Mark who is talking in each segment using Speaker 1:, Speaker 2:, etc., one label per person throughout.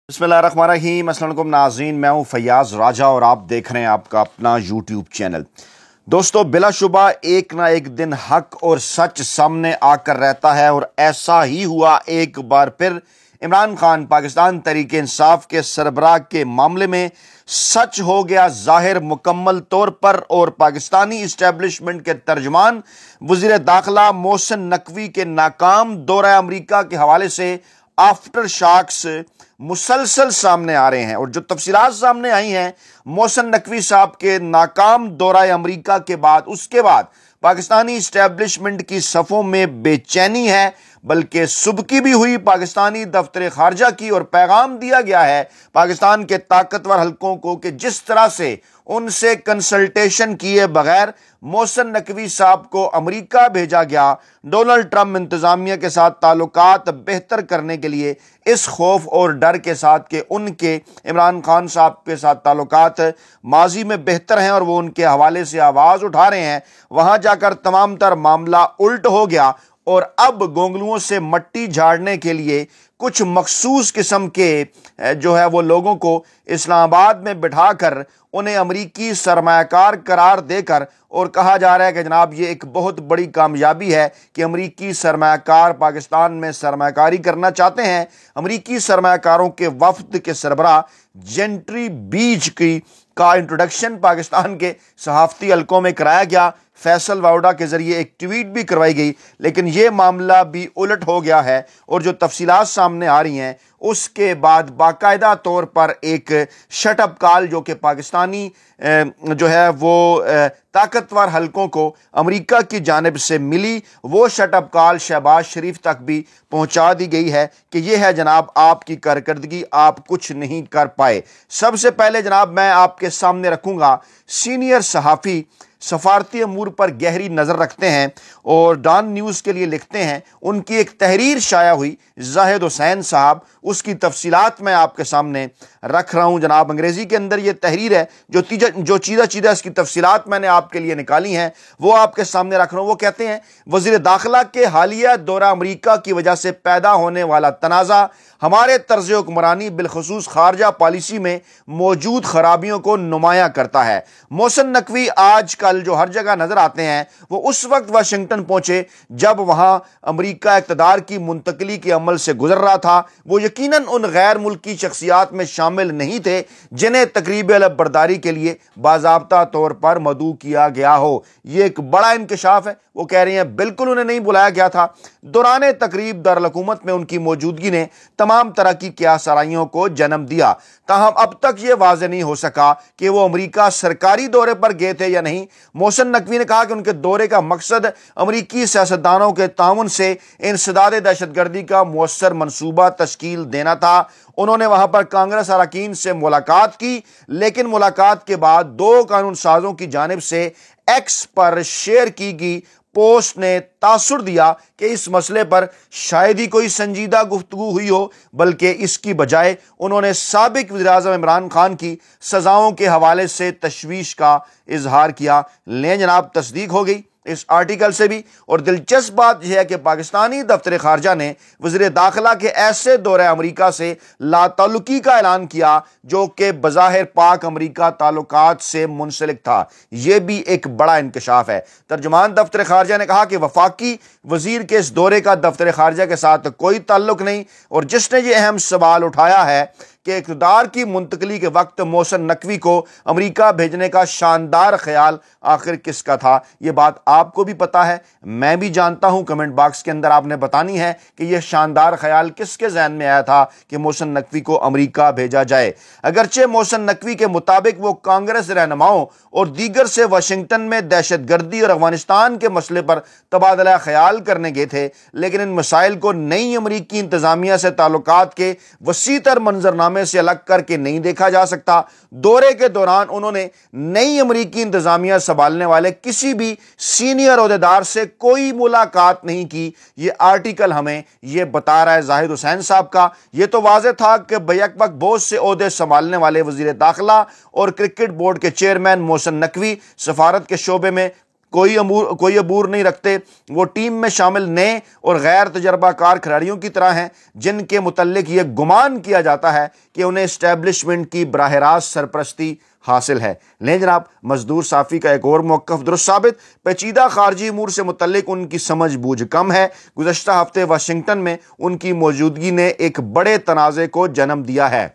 Speaker 1: बिस्मिल्लाहिर्रहमानिर्रहीम। अस्सलाम वालेकुम नाज़रीन, मैं हूं फैयाज राजा और आप देख रहे हैं आपका अपना यूट्यूब चैनल। दोस्तों, बिलाशुबा एक ना एक दिन हक और सच सामने आकर रहता है और ऐसा ही हुआ एक बार फिर। इमरान खान पाकिस्तान तहरीक इंसाफ के सरबराह के मामले में सच हो गया ज़ाहिर मुकम्मल तौर पर और पाकिस्तानी इस्टेब्लिशमेंट के तर्जमान वज़ीर दाखिला मोहसिन नकवी के नाकाम दौरा अमरीका के हवाले से आफ्टर शॉक्स मुसलसल सामने आ रहे हैं। और जो तफसीलात सामने आई हैं मोहसिन नकवी साहब के नाकाम दौरा अमरीका के बाद, उसके बाद पाकिस्तानी इस्टेब्लिशमेंट की सफ़ों में बेचैनी है, बल्कि सुबकी भी हुई पाकिस्तानी दफ्तर खारजा की। और पैगाम दिया गया है पाकिस्तान के ताकतवर हलकों को कि जिस तरह से उनसे कंसल्टेशन किए बगैर मोहसिन नकवी साहब को अमेरिका भेजा गया डोनाल्ड ट्रंप इंतजामिया के साथ ताल्लुकात बेहतर करने के लिए, इस खौफ और डर के साथ कि उनके इमरान खान साहब के साथ ताल्लुकात माजी में बेहतर हैं और वो उनके हवाले से आवाज़ उठा रहे हैं, वहाँ जाकर तमाम तर मामला उल्ट हो गया। और अब गोंगलुओं से मट्टी झाड़ने के लिए कुछ मखसूस किस्म के जो है वो लोगों को इस्लामाबाद में बिठाकर उन्हें अमरीकी सरमायाकार करार देकर और कहा जा रहा है कि जनाब ये एक बहुत बड़ी कामयाबी है कि अमरीकी सरमायाकार पाकिस्तान में सरमायाकारी करना चाहते हैं। अमरीकी सरमायाकारों के वफ्द के सरबराह जेंट्री बीच का इंट्रोडक्शन पाकिस्तान के सहाफ़ती हलकों में कराया गया। फैसल वाउडा के ज़रिए एक ट्वीट भी करवाई गई, लेकिन ये मामला भी उलट हो गया है। और जो तफसीलात सामने आ रही हैं उसके बाद बाकायदा तौर पर एक शटअप कॉल जो कि पाकिस्तानी जो है वो ताकतवर हलकों को अमेरिका की जानिब से मिली, वो शटअप कॉल शहबाज शरीफ तक भी पहुंचा दी गई है कि ये है जनाब आपकी कारकर्दगी, आप कुछ नहीं कर पाए। सबसे पहले जनाब मैं आपके सामने रखूंगा सीनियर सहाफ़ी सफारती अमूर पर गहरी नज़र रखते हैं और डॉन न्यूज़ के लिए लिखते हैं, उनकी एक तहरीर शाया हुई जाहिद हुसैन साहब, उसकी तफसीलात मैं आपके सामने रख रहा हूँ जनाब। अंग्रेज़ी के अंदर ये तहरीर है, जो चीज़ा इसकी तफसीलात मैंने आपके लिए निकाली हैं वो आपके सामने रख रहा हूँ। वो कहते हैं, वज़ीर दाखिला के हालिया दौरा अमरीका की वजह से पैदा होने वाला तनाज़ा हमारे तर्ज़ हुक्मरानी बिलखसूस खारजा पॉलिसी में मौजूद खराबियों को नुमायां करता है। मोहसिन नकवी आजकल जो हर जगह नजर आते हैं वो उस वक्त वाशिंगटन पहुंचे जब वहां अमरीका इक़्तिदार की मुंतकली के अमल से गुजर रहा था। वो यकीनन उन गैर मुल्की शख्सियात में शामिल नहीं थे जिन्हें तकरीब अलबरदारी के लिए बाज़ाब्ता तौर पर मदऊ किया गया हो। ये एक बड़ा इंकशाफ है। वो कह रहे हैं बिल्कुल उन्हें नहीं बुलाया गया था। दौरान तकरीब दारुल-हुकूमत में उनकी मौजूदगी ने तमाम तरह की क्यासराइयों को जन्म दिया, ताहम अब तक ये वाज़ेह नहीं हो सका कि वो अमरीका सरकारी दौरे पर गए थे या नहीं। मोहसिन नकवी ने कहा कि उनके दौरे का मकसद अमरीकी सियासतदानों के ताउन से इंसदाद दहशतगर्दी का मुअस्सर मंसूबा तश्कील देना था। उन्होंने वहां पर कांग्रेस अरकान से मुलाकात की, लेकिन मुलाकात के बाद दो कानून साजों की जानिब से एक्स पर शेयर की गई पोस्ट ने तासुर दिया कि इस मसले पर शायद ही कोई संजीदा गुफ्तगू हुई हो, बल्कि इसकी बजाय उन्होंने साबिक वज़ीर-ए-आज़म इमरान खान की सज़ाओं के हवाले से तशवीश का इजहार किया। लें जनाब, तस्दीक हो गई इस आर्टिकल से भी। और दिलचस्प बात यह है कि पाकिस्तानी दफ्तर खारजा ने वज़ीर दाखिला के ऐसे दौरे अमरीका से लाताल्लुकी का ऐलान किया जो कि बज़ाहिर पाक अमरीका ताल्लुकात से मुंसलिक था। यह भी एक बड़ा इंकशाफ है। तर्जुमान दफ्तर खारजा ने कहा कि वफाकी वजीर के इस दौरे का दफ्तर खारजा के साथ कोई ताल्लुक नहीं, और जिसने ये अहम सवाल उठाया है कि इक़्तिदार की मुंतकली के वक्त मोहसिन नकवी को अमेरिका भेजने का शानदार ख्याल आखिर किसका था, ये बात आपको भी पता है, मैं भी जानता हूं। कमेंट बॉक्स के अंदर आपने बतानी है कि यह शानदार ख्याल किसके जहन में आया था कि मोहसिन नकवी को अमेरिका भेजा जाए। अगरचे मोहसिन नकवी के मुताबिक वो कांग्रेस रहनुमाओं और दीगर से वाशिंगटन में दहशतगर्दी और अफगानिस्तान के मसले पर तबादला ख्याल करने गए थे, लेकिन इन मसाइल को नई अमरीकी इंतजामिया से ताल्लुकात के वसी तर मंजरनामे से अलग करके नहीं देखा जा सकता। दौरे के दौरान उन्होंने नई अमरीकी इंतजामिया संभालने वाले किसी भी सीनियर ओहदेदार से कोई मुलाकात नहीं की। यह आर्टिकल हमें यह बता रहा है जाहिद हुसैन साहब का। यह तो वाज़ेह था कि बैक वक्त बहुत से ओहदे संभालने वाले वजीर दाखिला और क्रिकेट बोर्ड के चेयरमैन मोहसिन नकवी सफारत के शोबे में کوئی عبور نہیں رکھتے۔ وہ ٹیم میں شامل نئے اور غیر تجربہ کار کھلاڑیوں کی طرح ہیں جن کے متعلق یہ گمان کیا جاتا ہے کہ انہیں اسٹیبلشمنٹ کی براہ راست سرپرستی حاصل ہے۔ لیں جناب، مزدور صافی کا ایک اور موقف درست ثابت، پیچیدہ خارجی امور سے متعلق ان کی سمجھ بوجھ کم ہے۔ گزشتہ ہفتے واشنگٹن میں ان کی موجودگی نے ایک بڑے تنازع کو جنم دیا ہے۔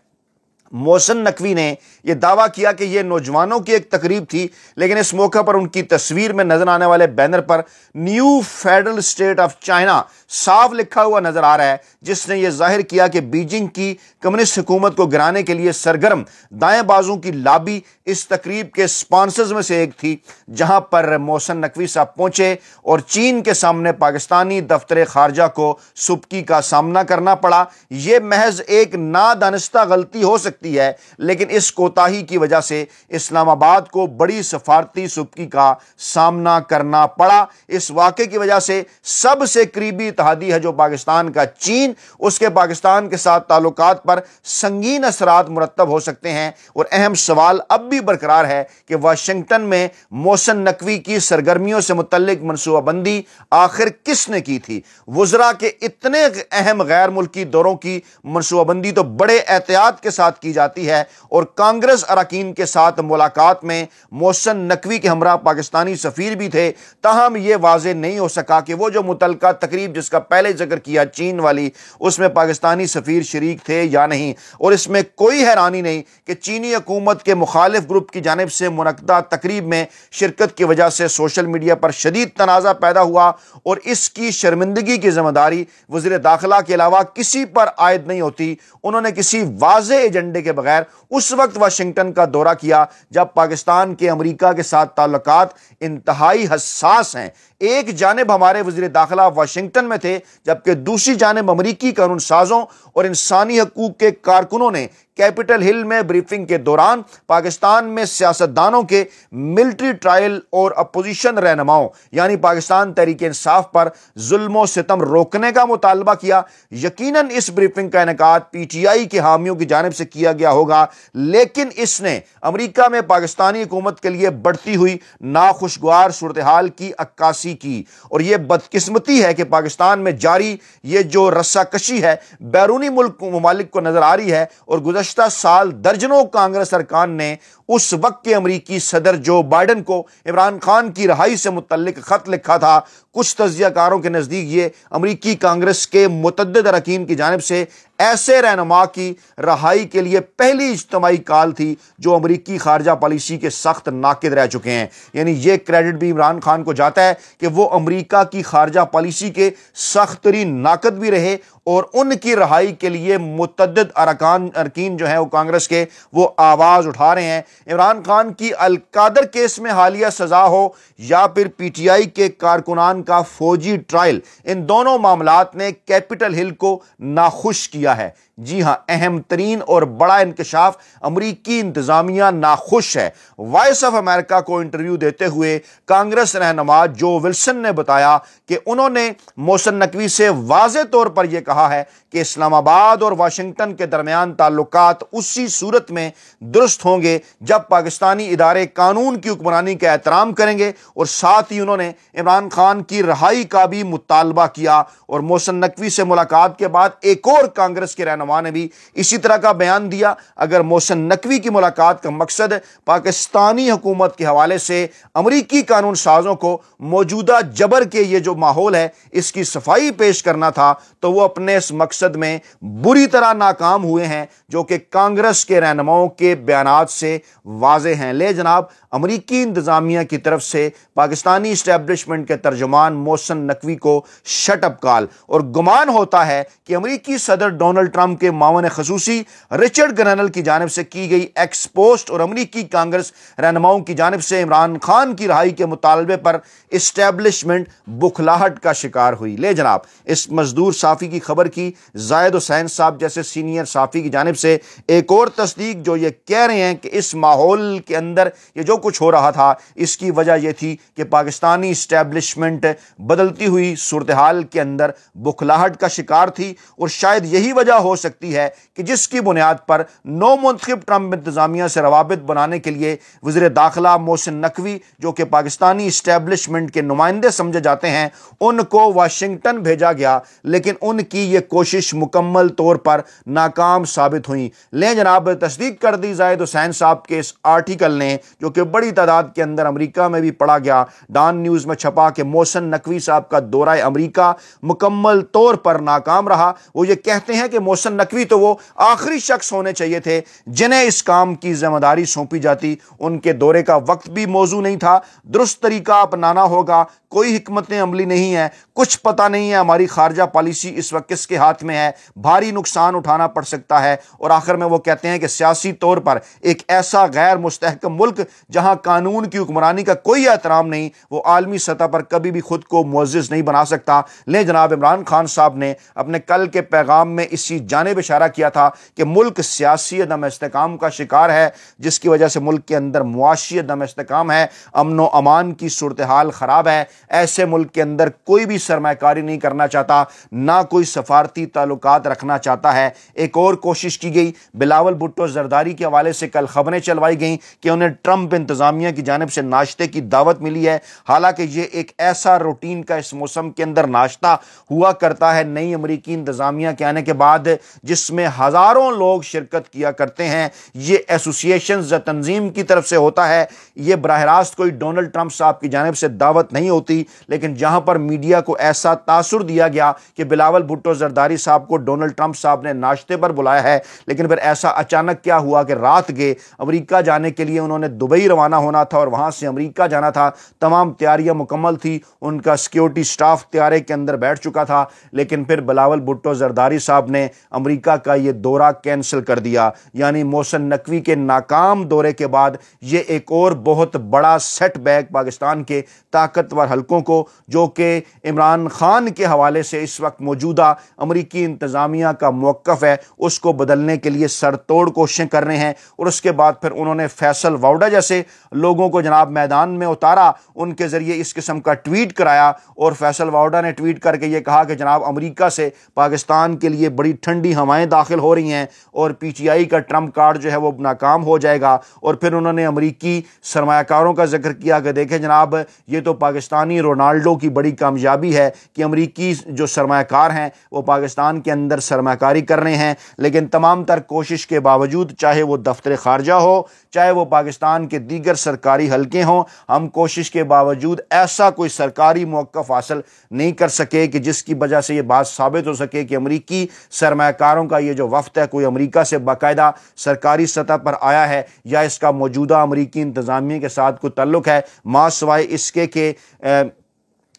Speaker 1: محسن نقوی نے یہ دعویٰ کیا کہ یہ نوجوانوں کی ایک تقریب تھی، لیکن اس موقع پر ان کی تصویر میں نظر آنے والے banner per new federal state of China صاف لکھا ہوا نظر آ رہا ہے، جس نے یہ ظاہر کیا کہ بیجنگ کی کمیونسٹ حکومت کو گرانے کے لیے سرگرم دائیں بازوں کی لابی اس تقریب کے سپانسرز میں سے ایک تھی، جہاں پر محسن نقوی صاحب پہنچے اور چین کے سامنے پاکستانی دفتر خارجہ کو سبکی کا سامنا کرنا پڑا۔ یہ محض ایک نادانستہ غلطی ہو سکتی ہے، لیکن اس کوتاہی کی وجہ سے اسلام آباد کو بڑی سفارتی سبکی کا سامنا کرنا پڑا۔ اس واقعے کی وجہ سے سب سے قریبی اتحادی ہے جو پاکستان کا چین، اس کے پاکستان کے ساتھ تعلقات پر سنگین اثرات مرتب ہو سکتے ہیں، اور اہم سوال اب بھی برقرار ہے کہ واشنگٹن میں محسن نقوی کی سرگرمیوں سے متعلق منصوبہ بندی آخر کس نے کی تھی؟ وزراء کے اتنے اہم غیر ملکی دوروں کی منصوبہ بندی تو بڑے احتیاط کے ساتھ کی جاتی ہے، اور کانگریس اراکین کے ساتھ ملاقات میں محسن نقوی کے ہمراہ پاکستانی سفیر بھی تھے، تاہم یہ واضح نہیں ہو سکا کہ وہ جو متعلقہ تقریب جس کا پہلے ذکر کیا چین والی، اس میں پاکستانی سفیر شریک تھے یا نہیں۔ اور اس میں کوئی حیرانی نہیں کہ چینی حکومت کے مخالف گروپ کی جانب سے منعقدہ تقریب میں شرکت کی وجہ سے سوشل میڈیا پر شدید تنازع پیدا ہوا، اور اس کی شرمندگی کی ذمہ داری وزیر داخلہ کے علاوہ کسی پر عائد نہیں ہوتی۔ انہوں نے کسی واضح ایجنڈے کے بغیر اس وقت واشنگٹن کا دورہ کیا جب پاکستان کے امریکہ کے ساتھ تعلقات انتہائی حساس ہیں۔ ایک جانب ہمارے وزیر داخلہ واشنگٹن میں تھے، جبکہ دوسری جانب امریکی قانون سازوں اور انسانی حقوق کے کارکنوں نے کیپٹل ہل میں بریفنگ کے دوران پاکستان میں سیاستدانوں کے ملٹری ٹرائل اور اپوزیشن رہنماؤں یعنی پاکستان تحریک انصاف پر ظلم و ستم روکنے کا مطالبہ کیا۔ یقیناً اس بریفنگ کا انعقاد پی ٹی آئی کے حامیوں کی جانب سے کیا گیا ہوگا، لیکن اس نے امریکہ میں پاکستانی حکومت کے لیے بڑھتی ہوئی ناخوشگوار صورتحال کی عکاسی کی، اور یہ بدقسمتی ہے کہ پاکستان میں جاری یہ جو رسہ کشی ہے بیرونی ملک ممالک کو نظر آ رہی ہے، اور گزشتہ سال درجنوں کانگریس ارکان نے اس وقت کے امریکی صدر جو بائیڈن کو عمران خان کی رہائی سے متعلق خط لکھا تھا۔ کچھ تجزیہ کاروں کے نزدیک یہ امریکی کانگریس کے متعدد اراکین کی جانب سے ایسے رہنما کی رہائی کے لیے پہلی اجتماعی کال تھی جو امریکی خارجہ پالیسی کے سخت ناقد رہ چکے ہیں۔ یعنی یہ کریڈٹ بھی عمران خان کو جاتا ہے کہ وہ امریکہ کی خارجہ پالیسی کے سخت ترین ناقد بھی رہے، اور ان کی رہائی کے لیے متعدد ارکین جو ہیں وہ کانگریس کے وہ آواز اٹھا رہے ہیں۔ عمران خان کی القادر کیس میں حالیہ سزا ہو یا پھر پی ٹی آئی کے کارکنان کا فوجی ٹرائل، ان دونوں معاملات نے کیپٹل ہل کو ناخوش کیا ہے۔ جی ہاں، اہم ترین اور بڑا انکشاف، امریکی انتظامیہ ناخوش ہے۔ وائس آف امریکہ کو انٹرویو دیتے ہوئے کانگریس رہنما جو ولسن نے بتایا کہ انہوں نے محسن نقوی سے واضح طور پر یہ کہا ہے کہ اسلام آباد اور واشنگٹن کے درمیان تعلقات اسی صورت میں درست ہوں گے جب پاکستانی ادارے قانون کی حکمرانی کا احترام کریں گے، اور ساتھ ہی انہوں نے عمران خان کی رہائی کا بھی مطالبہ کیا۔ اور محسن نقوی سے ملاقات کے بعد ایک اور کانگریس کے رہنما نے بھی اسی طرح کا بیان دیا۔ اگر محسن نقوی کی ملاقات کا مقصد پاکستانی حکومت کے حوالے سے امریکی قانون سازوں کو موجودہ جبر کے یہ جو ماحول ہے اس کی صفائی پیش کرنا تھا، تو وہ اپنے اس مقصد میں بری طرح ناکام ہوئے ہیں، جو کہ کانگریس کے رہنماؤں کے بیانات سے واضح ہیں۔ لے جناب، امریکی انتظامیہ کی طرف سے پاکستانی اسٹیبلشمنٹ کے ترجمان محسن نقوی کو شٹ اپ کال، اور گمان ہوتا ہے کہ امریکی صدر ڈونلڈ ٹرمپ کے معاون خصوصی رچرڈ گرنل کی جانب سے کی گئی ایکس پوسٹ اور امریکی کانگریس رہنماؤں کی جانب سے عمران خان کی رہائی کے مطالبے پر اسٹیبلشمنٹ بکھلاہٹ کا شکار ہوئی۔ لے جناب، اس مزدور صافی کی खबर की। जाहिद हुसैन साहब जैसे सीनियर साफ़ी की जानिब से एक और तस्दीक जो ये कह रहे हैं कि इस माहौल के अंदर ये जो कुछ हो रहा था इसकी वजह यह थी कि पाकिस्तानी इस्टेब्लिशमेंट बदलती हुई सूरत हाल के अंदर बुखलाहट का शिकार थी, और शायद यही वजह हो सकती है कि जिसकी बुनियाद पर नौ मुंतखब ट्रंप इंतजामिया से रवाबित बनाने के लिए वज़ीर दाखिला मोहसिन नकवी जो कि पाकिस्तानी इस्टेब्लिशमेंट के नुमाइंदे समझे जाते हैं उनको वाशिंगटन भेजा गया, लेकिन उनकी ये कोशिश मुकम्मल तौर पर नाकाम साबित हुई। लें जनाब, तस्दीक कर दी जाहिद हुसैन साहब के इस आर्टिकल ने, जो कि बड़ी तादाद के अंदर अमेरिका में भी पढ़ा गया, डॉन न्यूज़ में छपा कि मोहसिन नकवी साहब का दौरा अमेरिका मुकम्मल तौर पर नाकाम रहा। वो ये कहते हैं कि मोहसिन नकवी तो वो आखिरी शख्स होने चाहिए थे जिन्हें इस काम की जिम्मेदारी सौंपी जाती। उनके दौरे का वक्त भी मौजू नहीं था, दुरुस्त तरीका अपनाना होगा, कोई हिकमत अमली नहीं है, कुछ पता नहीं है हमारी खारजा पॉलिसी इस वक्त किसके हाथ में है, भारी नुकसान उठाना पड़ सकता है। और आखिर में वो कहते हैं कि सियासी तौर पर एक ऐसा गैर मुस्तहकम मुल्क जहां कानून की हुक्मरानी का कोई एहतराम नहीं, वो आलमी सतह पर कभी भी खुद को मुअज़्ज़िज़ नहीं बना सकता। ले जनाब, इमरान खान साहब ने अपने कल के पैगाम में इसी जानिब इशारा किया था कि मुल्क सियासी अदम इस्तेकाम का शिकार है, जिसकी वजह से मुल्क के अंदर मुआशी अदम इस्तेकाम है, अमन व अमान की सूरत हाल ख़राब है। ऐसे मुल्क के अंदर कोई भी सरमाकारी नहीं करना चाहता, ना कोई सफारती ताल्लुकात रखना चाहता है। एक और कोशिश की गई, बिलावल भुट्टो जरदारी के हवाले से कल खबरें चलवाई गई कि उन्हें ट्रंप इंतजामिया की जानिब से नाश्ते की दावत मिली है। हालांकि ये एक ऐसा रूटीन का इस मौसम के अंदर नाश्ता हुआ करता है नई अमरीकी इंतजामिया के आने के बाद, जिसमें हज़ारों लोग शिरकत किया करते हैं। ये एसोसिएशन या तंजीम की तरफ से होता है, ये बराह रास्त कोई डोनाल्ड ट्रंप साहब की जानिब से दावत नहीं होती। लेकिन जहां पर मीडिया को ऐसा तासुर दिया गया कि बिलावल भुट्टो जरदारी साहब को डोनाल्ड ट्रंप साहब ने नाश्ते पर बुलाया है, लेकिन फिर ऐसा अचानक क्या हुआ कि रात के अमेरिका जाने के लिए उन्होंने दुबई रवाना होना था और वहां से अमेरिका जाना था। तमाम तैयारियां मुकम्मल थी, उनका सिक्योरिटी स्टाफ तैयारी के अंदर बैठ चुका था, लेकिन फिर बिलावल भुट्टो जरदारी साहब ने अमेरिका का ये दौरा कैंसिल कर दिया। यानी मोहसिन नकवी के नाकाम दौरे के बाद ये एक और बहुत बड़ा सेटबैक पाकिस्तान के ताकतवर हलकों को, जो कि इमरान खान के हवाले से इस वक्त मौजूदा अमरीकी इंतजामिया का मौक़िफ़ है, उसको बदलने के लिए सरतोड़ कोशिशें कर रहे हैं। और उसके बाद फिर उन्होंने फैसल वाउडा जैसे लोगों को जनाब मैदान में उतारा, उनके ज़रिए इस किस्म का ट्वीट कराया, और फैसल वाउडा ने ट्वीट करके ये कहा कि जनाब अमरीका से पाकिस्तान के लिए बड़ी ठंडी हवाएं दाखिल हो रही हैं और PTI का ट्रंप कार्ड जो है वो नाकाम हो जाएगा। और फिर उन्होंने अमरीकी सरमायाकारों का जिक्र किया कि देखें जनाब, ये तो पाकिस्तानी रोनाल्डो की बड़ी कामयाबी है कि अमरीकी जो सरमायाकार हैं वो पाकिस्तान के अंदर सरमाकारी कर रहे हैं। लेकिन तमाम तर कोशिश के बावजूद, चाहे वो दफ्तर खारजा हो, चाहे वो पाकिस्तान के दीगर सरकारी हलके हों, हम कोशिश के बावजूद ऐसा कोई सरकारी मौक़िफ़ हासिल नहीं कर सके कि जिसकी वजह से ये बात साबित हो सके कि अमरीकी सरमायाकारों का ये जो वफ्द है कोई अमरीका से बाकायदा सरकारी सतह पर आया है या इसका मौजूदा अमरीकी इंतजामिया के साथ कोई ताल्लुक़ है। मां सिवाय इसके कि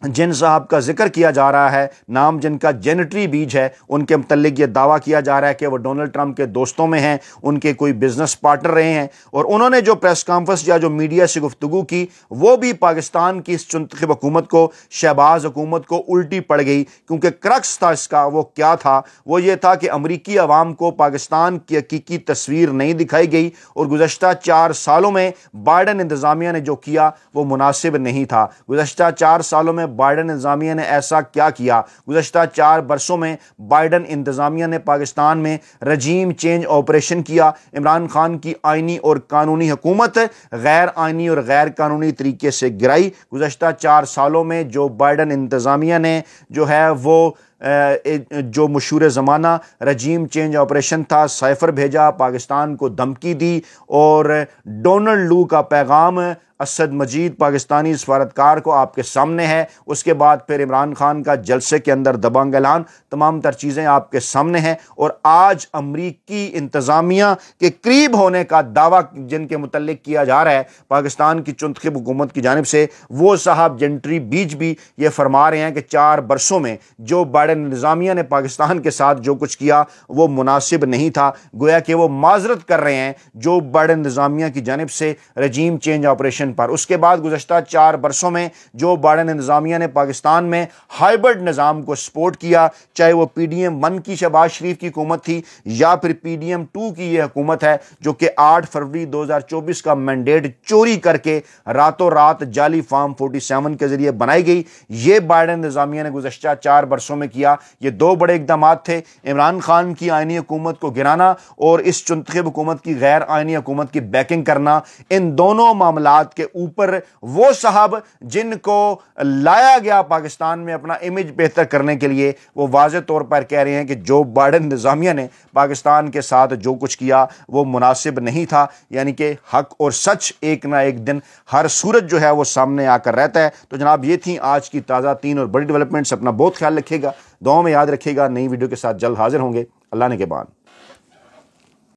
Speaker 1: जिन साहब का जिक्र किया जा रहा है, नाम जिनका जेनेटरी बीज है, उनके मुतल्लिक ये दावा किया जा रहा है कि वो डोनाल्ड ट्रंप के दोस्तों में हैं, उनके कोई बिजनेस पार्टनर रहे हैं। और उन्होंने जो प्रेस कॉन्फ्रेंस या जो मीडिया से गुफ्तगू की वो भी पाकिस्तान की इस चुनखब हुकूमत को, शहबाज हुकूमत को उल्टी पड़ गई, क्योंकि क्रक्स था इसका वो क्या था, वो ये था कि अमरीकी अवाम को पाकिस्तान की हकीकी तस्वीर नहीं दिखाई गई और गुज़श्ता 4 सालों में बाइडन इंतज़ामिया ने जो किया वो मुनासिब नहीं था। गुज़श्ता 4 सालों में बाइडन इंतजामिया ने ऐसा क्या किया? गुज़श्ता 4 बरसों में बाइडन इंतजामिया ने पाकिस्तान में रजीम चेंज ऑपरेशन किया। इमरान खान की आइनी और कानूनी हुकूमत गैर आइनी और गैर कानूनी तरीके से गिराई। गुज़श्ता 4 सालों में जो बाइडन इंतजामिया ने जो है वो जो मशहूर ज़माना रजीम चेंज ऑपरेशन था, साइफर भेजा, पाकिस्तान को धमकी दी और डोनाल्ड लू का पैगाम असद मजीद पाकिस्तानी सफारतकार को आपके सामने है। उसके बाद फिर इमरान खान का जलसे के अंदर दबंग ऐलान, तमाम तर चीज़ें आपके सामने हैं। और आज अमरीकी इंतज़ामिया के करीब होने का दावा जिनके मुतल्लिक किया जा रहा है पाकिस्तान की चुनखब हुकूमत की जानिब से, वो साहब जेनेटरी बीज भी ये फरमा रहे हैं कि 4 बरसों में जो बाइडन इंतज़ामिया ने पाकिस्तान के साथ जो कुछ किया वो मुनासिब नहीं था। गोया कि वो माजरत कर रहे हैं जो बाइडन इंतज़ामिया की जानिब से रजीम चेंज ऑपरेशन ٹیلیویژن پر۔ اس کے بعد گزشتہ 4 برسوں میں جو بائیڈن انتظامیہ نے پاکستان میں ہائبرڈ نظام کو سپورٹ کیا، چاہے وہ PDM-1 کی شہباز شریف کی حکومت تھی یا پھر PDM-2 کی یہ حکومت ہے جو کہ 8 فروری 2024 کا مینڈیٹ چوری کر کے راتوں رات جعلی فارم 47 کے ذریعے بنائی گئی، یہ بائیڈن انتظامیہ نے گزشتہ 4 برسوں میں کیا۔ یہ 2 بڑے اقدامات تھے، عمران خان کی آئینی حکومت کو گرانا اور اس چنتخب حکومت کی غیر آئینی حکومت کی بیکنگ کرنا۔ ان دونوں معاملات کے اوپر وہ صاحب جن کو لایا گیا پاکستان میں اپنا امیج بہتر کرنے کے لیے، وہ واضح طور پر کہہ رہے ہیں کہ جو بائیڈن انتظامیہ نے پاکستان کے ساتھ جو کچھ کیا وہ مناسب نہیں تھا، یعنی کہ حق اور سچ ایک نہ ایک دن ہر صورت جو ہے وہ سامنے آ کر رہتا ہے۔ تو جناب یہ تھیں آج کی تازہ 3 اور بڑی ڈیولپمنٹس۔ اپنا بہت خیال رکھیے گا، دعاؤں میں یاد رکھیے گا۔ نئی ویڈیو کے ساتھ جلد حاضر ہوں گے۔ اللہ نے کے بعد۔